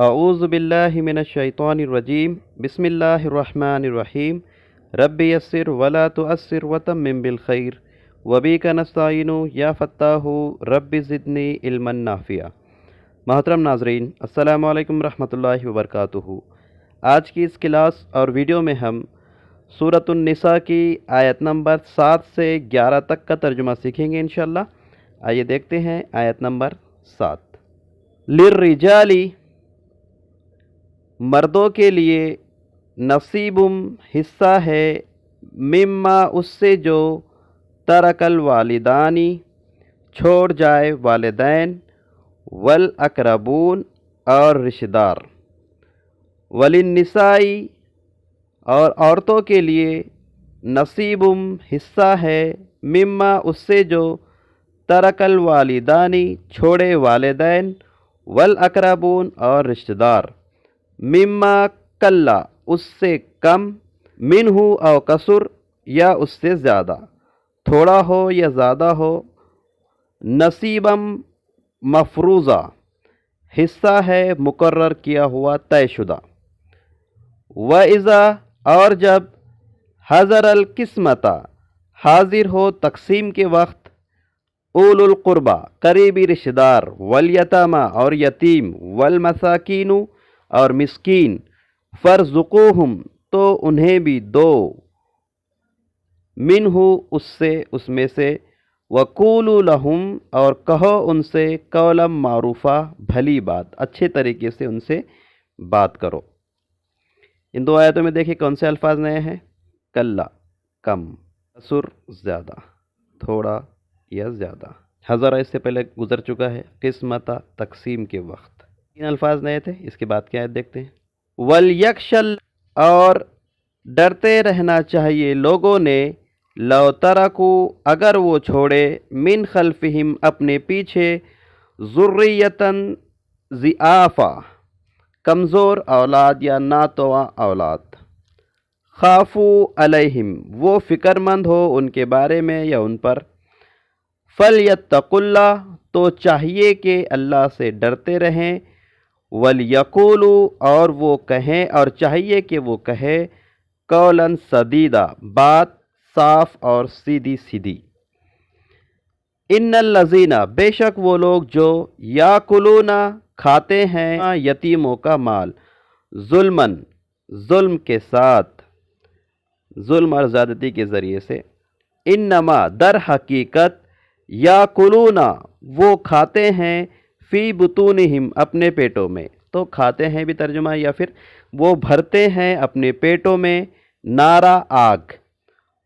اعوذ باللہ من الشیطان الرجیم بسم اللہ الرحمن الرحیم رب یسر ولا تعسر وتمم بالخیر وبک نستعین یا فتاح رب زدنی علما نافعا۔ محترم ناظرین، السلام علیکم ورحمۃ اللہ وبرکاتہ۔ آج کی اس کلاس اور ویڈیو میں ہم سورۃ النساء کی آیت نمبر 7 سے 11 تک کا ترجمہ سیکھیں گے انشاءاللہ۔ آئیے دیکھتے ہیں آیت نمبر 7۔ للرجالی، مردوں کے لیے، نصیبم حصہ ہے، مما اس سے جو ترک الوالدانی چھوڑ جائے والدین، والاقربون اور رشتہ دار، وللنسائی اور عورتوں کے لیے، نصیبم حصہ ہے، مما اس سے جو ترک الوالدانی چھوڑے والدین، والاقربون اور رشتہ دار، مما کلا اس سے کم، منہ او کسر یا اس سے زیادہ، تھوڑا ہو یا زیادہ ہو، نصیبم مفروضہ حصہ ہے مقرر کیا ہوا طے شدہ، وَإِذَا اور جب حضر القسمت حاضر ہو تقسیم کے وقت، اولو القربہ قریبی رشتہ دار، والیتامى اور یتیم، والمساکین اور مسکین، فرزقوہم تو انہیں بھی دو، منہ اس میں سے، وقولوا لہم اور کہو ان سے، قولا معروفا بھلی بات، اچھے طریقے سے ان سے بات کرو۔ ان دو آیتوں میں دیکھیں کون سے الفاظ نئے ہیں؟ کلا کم، کسر زیادہ، تھوڑا یا زیادہ، حضر اس سے پہلے گزر چکا ہے، قسمت تقسیم کے وقت۔ تین الفاظ نئے تھے، اس کے بعد کی آیت دیکھتے ہیں۔ وَلْيَخْشَ اور ڈرتے رہنا چاہیے لوگوں نے، لو ترکو اگر وہ چھوڑے، من خلفہم اپنے پیچھے، ذریۃً ضعافا کمزور اولاد یا ناتواں اولاد، خافو علیہم وہ فکر مند ہو ان کے بارے میں یا ان پر، فلیتقوا اللہ تو چاہیے کہ اللہ سے ڈرتے رہیں، وَلْيَقُولُوا اور وہ کہیں اور چاہیے کہ وہ کہے، قولاً سدیدا بات صاف اور سیدھی سیدھی۔ ان الذین بے شک وہ لوگ جو یاکلون کھاتے ہیں یتیموں کا مال، ظلماً ظلم کے ساتھ، ظلم اور زیادتی کے ذریعے سے، انما در حقیقت یاکلون وہ کھاتے ہیں، فی بطونہم اپنے پیٹوں میں، تو کھاتے ہیں بھی ترجمہ، یا پھر وہ بھرتے ہیں اپنے پیٹوں میں نارا آگ،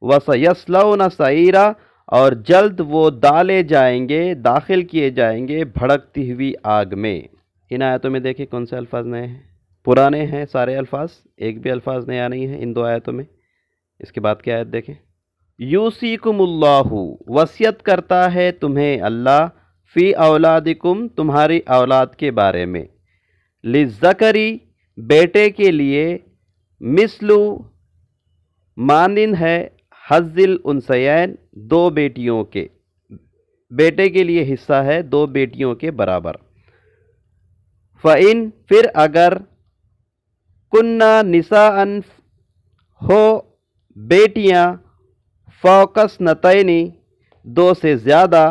وَسَيَصْلَوْنَ سَعِيرًا اور جلد وہ ڈالے جائیں گے، داخل کیے جائیں گے بھڑکتی ہوئی آگ میں۔ ان آیتوں میں دیکھیں کون سے الفاظ نئے ہیں؟ پرانے ہیں سارے الفاظ، ایک بھی الفاظ نیا نہیں ہے ان دو آیتوں میں۔ اس کے بعد کی آیت دیکھیں۔ یوصیکم اللہ وصیت کرتا ہے تمہیں اللہ، فی اولادکم تمہاری اولاد کے بارے میں، للذکری بیٹے کے لیے، مثل مانند ہے، حظ الانثیین دو بیٹیوں کے، بیٹے کے لیے حصہ ہے دو بیٹیوں کے برابر۔ فَإِن پھر اگر، کنّا نساءً ہو بیٹیاں، فوق اثنتین دو سے زیادہ،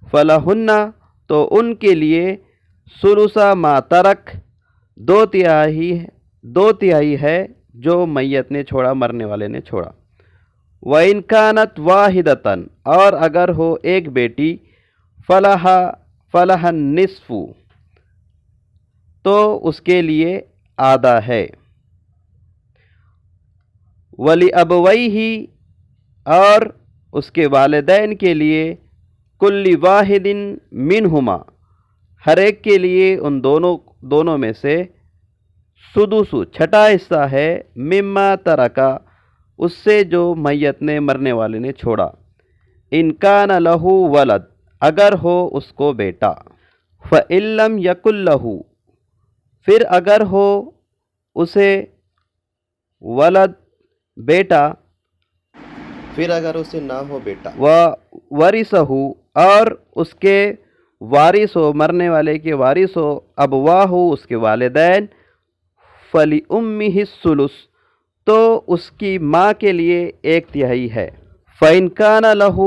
فلہن تو ان کے لیے، ثلث ما ترک دو تہائی ہے جو میت نے چھوڑا، مرنے والے نے چھوڑا۔ وَإِن كَانَتْ وَاحِدَةً اور اگر ہو ایک بیٹی، فَلَهَا النِّصْفُ تو اس کے لیے آدھا ہے، وَلِأَبَوَيْهِ اور اس کے والدین کے لیے، کُلِّ وَاحِدٍ مِّنْهُمَا ہر ایک کے لیے ان دونوں میں سے، سدس چھٹا حصہ ہے، مما ترکا اس سے جو میت نے، مرنے والے نے چھوڑا، ان کان لہ ولد اگر ہو اس کو بیٹا، فإن لم یکن لہ پھر اگر ہو اسے، ولد بیٹا، پھر اگر اسے نہ ہو بیٹا، وَورِثَہُ اور اس کے وارث ہو، مرنے والے کے وارث ہو، ابواہ ہو اس کے والدین، فَلِأُمِّهِ الثُّلُثُ تو اس کی ماں کے لیے 1/3 ہے۔ فَإِنْ كَانَ لَهُ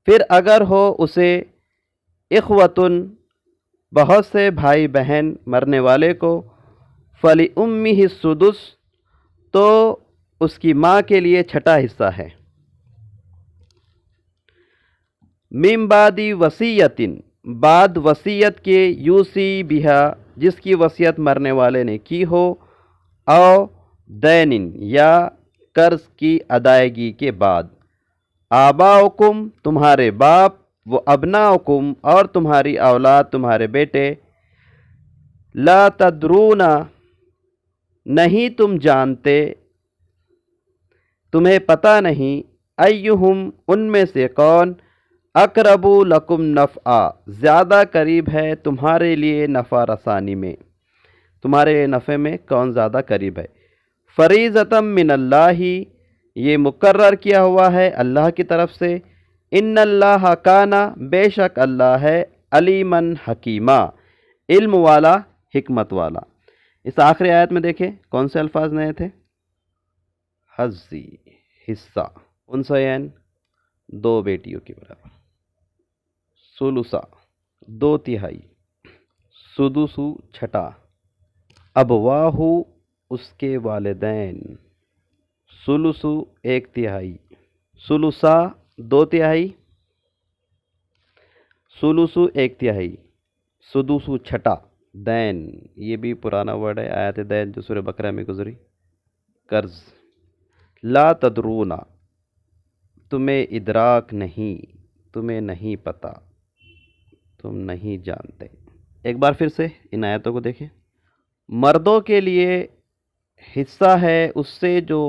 پھر اگر ہو اسے اخوتن بہت سے بھائی بہن مرنے والے کو، فَلِأُمِّهِ السُّدُسُ تو اس کی ماں کے لیے 6واں حصہ ہے۔ من بعد وصیت بعد وصیت کے، یوسی بہا جس کی وصیت مرنے والے نے کی ہو، او دین یا قرض کی ادائیگی کے بعد، آباؤکم تمہارے باپ، و ابناؤکم اور تمہاری اولاد تمہارے بیٹے، لا تدرون نہیں تم جانتے، تمہیں پتہ نہیں، ایہم ان میں سے کون، اقرب لکم نفعا زیادہ قریب ہے تمہارے لیے نفع رسانی میں، تمہارے نفع میں کون زیادہ قریب ہے۔ فریضۃ من اللہ یہ مقرر کیا ہوا ہے اللہ کی طرف سے، ان اللہ کانا بے شک اللہ ہے، علیمًا حکیمہ علم والا حکمت والا۔ اس آخری آیت میں دیکھیں کون سے الفاظ نئے تھے؟ حظی حصہ، انثیین 2 بیٹیوں کے برابر، ثلثا 2/3، سدسو 6واں، ابواہ اس کے والدین، ثلثو 1/3، ثلثا 2/3، ثلثو 1/3، سدسو 6واں، دین یہ بھی پرانا ورڈ ہے، آیت دین جو سورہ بقرہ میں گزری، قرض۔ لا تدرون تمہیں ادراک نہیں، تمہیں نہیں پتہ، تم نہیں جانتے۔ ایک بار پھر سے ان آیتوں کو دیکھیں۔ مردوں کے لیے حصہ ہے اس سے جو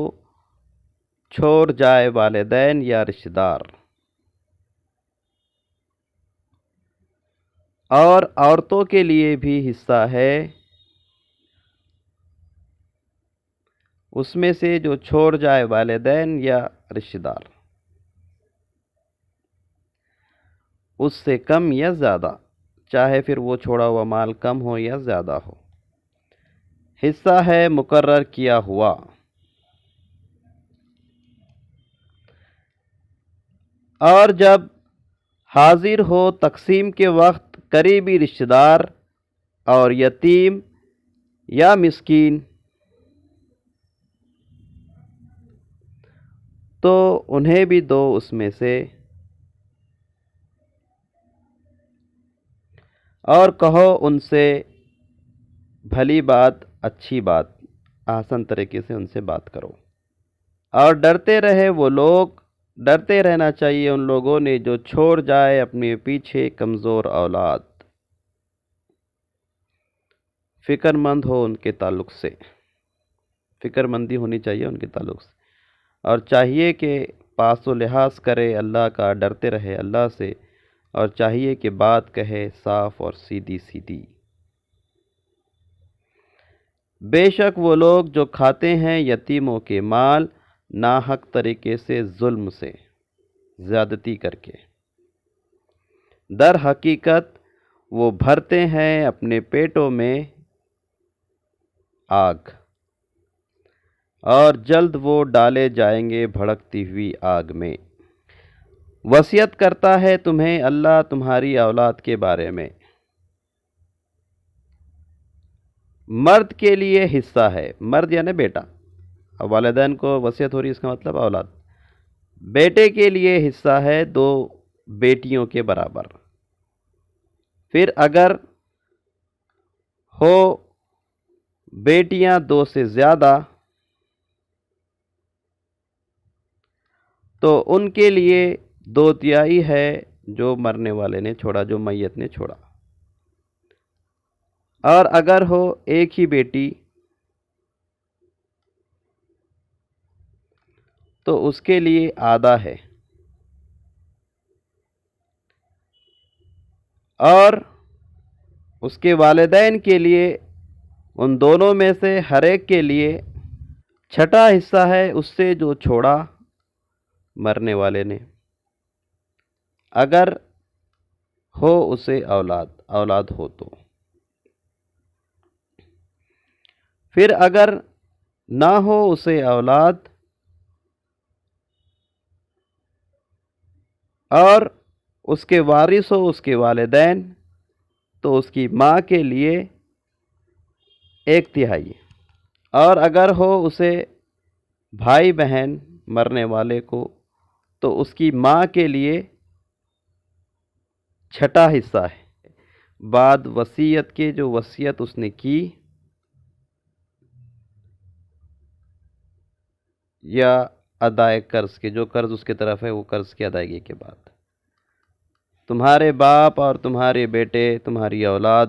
چھوڑ جائے والدین یا رشتہ دار، اور عورتوں کے لیے بھی حصہ ہے اس میں سے جو چھوڑ جائے والدین یا رشتہ دار، اس سے کم یا زیادہ، چاہے پھر وہ چھوڑا ہوا مال کم ہو یا زیادہ ہو، حصہ ہے مقرر کیا ہوا۔ اور جب حاضر ہو تقسیم کے وقت قریبی رشتہ دار اور یتیم یا مسکین، تو انہیں بھی دو اس میں سے، اور کہو ان سے بھلی بات، اچھی بات، آسان طریقے سے ان سے بات کرو۔ اور ڈرتے رہے وہ لوگ، ڈرتے رہنا چاہیے ان لوگوں نے جو چھوڑ جائے اپنے پیچھے کمزور اولاد، فکر مند ہو ان کے تعلق سے، فکر مندی ہونی چاہیے ان کے تعلق سے، اور چاہیے کہ پاس و لحاظ کرے اللہ کا، ڈرتے رہے اللہ سے، اور چاہیے کہ بات کہے صاف اور سیدھی سیدھی۔ بے شک وہ لوگ جو کھاتے ہیں یتیموں کے مال ناحق طریقے سے، ظلم سے، زیادتی کر کے، در حقیقت وہ بھرتے ہیں اپنے پیٹوں میں آگ، اور جلد وہ ڈالے جائیں گے بھڑکتی ہوئی آگ میں۔ وصیت کرتا ہے تمہیں اللہ تمہاری اولاد کے بارے میں۔ مرد کے لیے حصہ ہے، مرد یعنی بیٹا، اب والدین کو وصیت ہو رہی، اس کا مطلب اولاد۔ بیٹے کے لیے حصہ ہے 2 بیٹیوں کے برابر، پھر اگر ہو بیٹیاں 2 سے زیادہ تو ان کے لیے 2/3 ہے جو مرنے والے نے چھوڑا، جو میت نے چھوڑا۔ اور اگر ہو ایک ہی بیٹی تو اس کے لیے آدھا ہے، اور اس کے والدین کے لیے ان دونوں میں سے ہر ایک کے لیے 6واں حصہ ہے اس سے جو چھوڑا مرنے والے نے۔ اگر ہو اسے اولاد ہو تو۔ پھر اگر نہ ہو اسے اولاد اور اس کے وارث ہو اس کے والدین، تو اس کی ماں کے لیے 1/3، اور اگر ہو اسے بھائی بہن مرنے والے کو، تو اس کی ماں کے لیے 6واں حصہ ہے، بعد وصیت کے جو وصیت اس نے کی یا ادائے قرض کے جو قرض اس کے طرف ہے وہ قرض کی ادائیگی کے بعد۔ تمہارے باپ اور تمہارے بیٹے تمہاری اولاد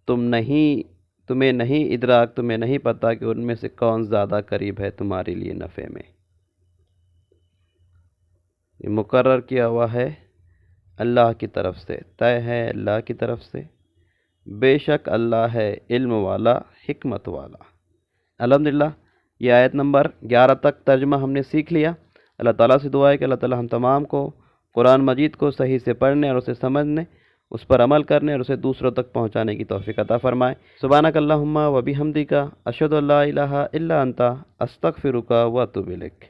تمہیں نہیں ادراک، تمہیں نہیں پتہ کہ ان میں سے کون زیادہ قریب ہے تمہارے لیے نفع میں۔ یہ مقرر کیا ہوا ہے اللہ کی طرف سے، طے ہے اللہ کی طرف سے، بے شک اللہ ہے علم والا حکمت والا۔ الحمدللہ یہ آیت نمبر 11 تک ترجمہ ہم نے سیکھ لیا۔ اللہ تعالیٰ سے دعا ہے کہ اللہ تعالیٰ ہم تمام کو قرآن مجید کو صحیح سے پڑھنے اور اسے سمجھنے، اس پر عمل کرنے اور اسے دوسروں تک پہنچانے کی توفیق عطا فرمائے۔ سبحانک اللہم و بحمدک، اشہد ان لا الہ الا انت، استغفرک و اتوب الیک۔